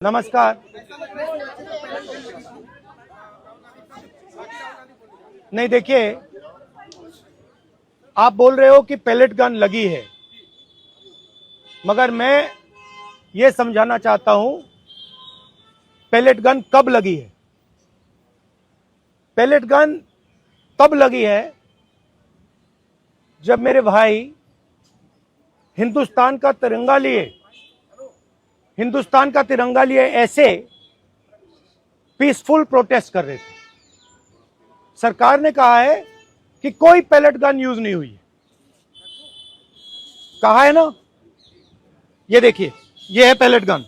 नमस्कार। नहीं, देखिए, आप बोल रहे हो कि पैलेट गन लगी है, मगर मैं ये समझाना चाहता हूं पैलेट गन कब लगी है। पैलेट गन तब लगी है जब मेरे भाई हिंदुस्तान का तिरंगा लिए ऐसे पीसफुल प्रोटेस्ट कर रहे थे। सरकार ने कहा है कि कोई पैलेट गन यूज नहीं हुई है। कहा है ना, ये देखिए, ये है पैलेट गन।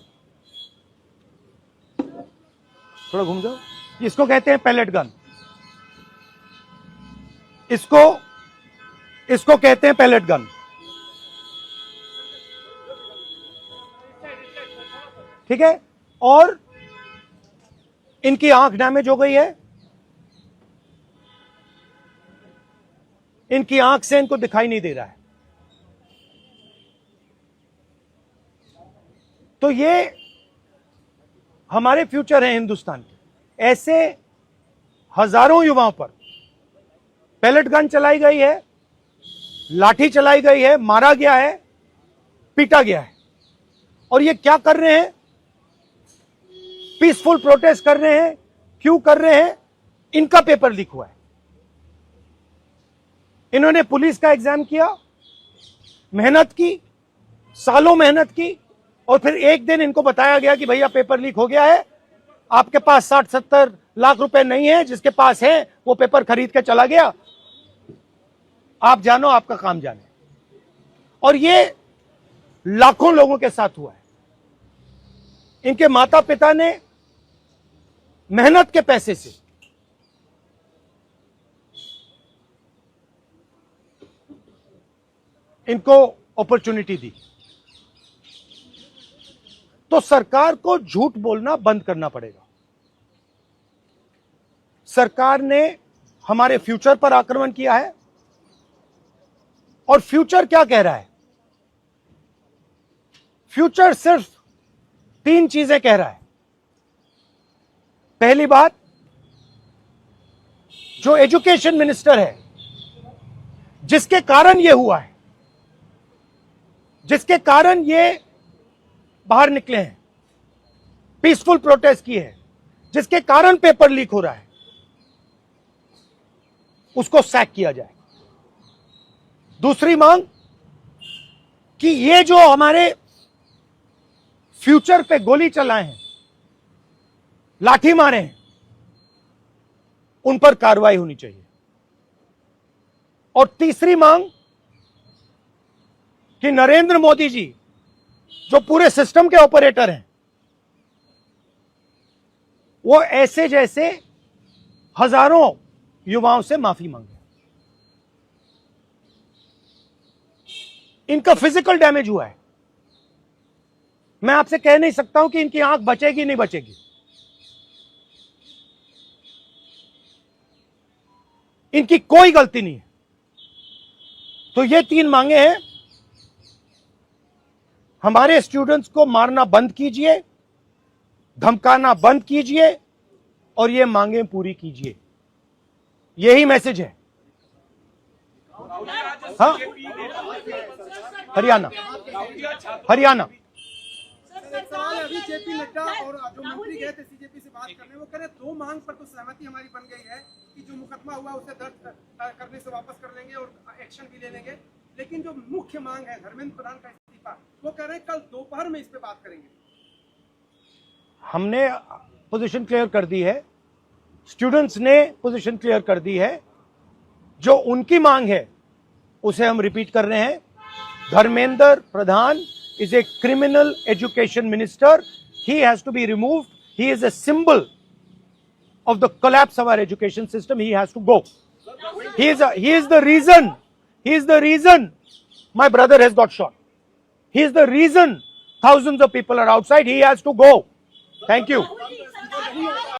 थोड़ा घूम जाओ। इसको कहते हैं पैलेट गन। इसको कहते हैं पैलेट गन। ठीक है। और इनकी आंख डैमेज हो गई है। इनकी आंख से इनको दिखाई नहीं दे रहा है। तो ये हमारे फ्यूचर हैं हिंदुस्तान के। ऐसे हजारों युवाओं पर पैलेट गन चलाई गई है, लाठी चलाई गई है, मारा गया है, पीटा गया है। और ये क्या कर रहे हैं? पीसफुल प्रोटेस्ट कर रहे हैं। क्यों कर रहे हैं? इनका पेपर लीक हुआ है। इन्होंने पुलिस का एग्जाम किया, मेहनत की, सालों मेहनत की, और फिर एक दिन इनको बताया गया कि भैया पेपर लीक हो गया है, आपके पास 60-70 लाख रुपए नहीं है, जिसके पास है वो पेपर खरीद के चला गया, आप जानो, आपका काम जाने। और ये लाखों लोगों के साथ हुआ है। इनके माता पिता ने मेहनत के पैसे से इनको अपॉर्चुनिटी दी। तो सरकार को झूठ बोलना बंद करना पड़ेगा। सरकार ने हमारे फ्यूचर पर आक्रमण किया है। और फ्यूचर क्या कह रहा है? फ्यूचर सिर्फ 3 चीजें कह रहा है। पहली बात, जो एजुकेशन मिनिस्टर है, जिसके कारण यह हुआ है, जिसके कारण ये बाहर निकले हैं, पीसफुल प्रोटेस्ट की है, जिसके कारण पेपर लीक हो रहा है, उसको सैक किया जाए। दूसरी मांग कि ये जो हमारे फ्यूचर पे गोली चलाए हैं, लाठी मारे हैं, उन पर कार्रवाई होनी चाहिए। और तीसरी मांग कि नरेंद्र मोदी जी, जो पूरे सिस्टम के ऑपरेटर हैं, वो ऐसे जैसे हजारों युवाओं से माफी मांगे। इनका फिजिकल डैमेज हुआ है। मैं आपसे कह नहीं सकता हूं कि इनकी आंख बचेगी नहीं बचेगी। इनकी कोई गलती नहीं है। तो ये 3 मांगे हैं। हमारे स्टूडेंट्स को मारना बंद कीजिए, धमकाना बंद कीजिए, और ये मांगे पूरी कीजिए। यही मैसेज है। हाँ, हरियाणा सवाल अभी जेपी नड्डा और जो मंत्री गए थे सीजेपी से बात करने, वो कह रहे 2 मांग पर तो सहमति हमारी बन गई है कि जो मुकदमा हुआ उसे दर्ज करने से वापस कर लेंगे और एक्शन भी ले लेंगे। लेकिन जो मुख्य मांग है धर्मेंद्र प्रधान का इस्तीफा, वो कह रहे हैं कल दोपहर में इस पे बात करेंगे। हमने पोजीशन क्लियर कर दी है, स्टूडेंट्स ने पोजीशन क्लियर कर दी है। जो उनकी मांग है उसे हम रिपीट कर रहे हैं। Dharmendra Pradhan is a criminal education minister. He has to be removed. He is a symbol of the collapse of our education system. He has to go. He is the reason my brother has got shot. He is the reason thousands of people are outside. He has to go. Thank you.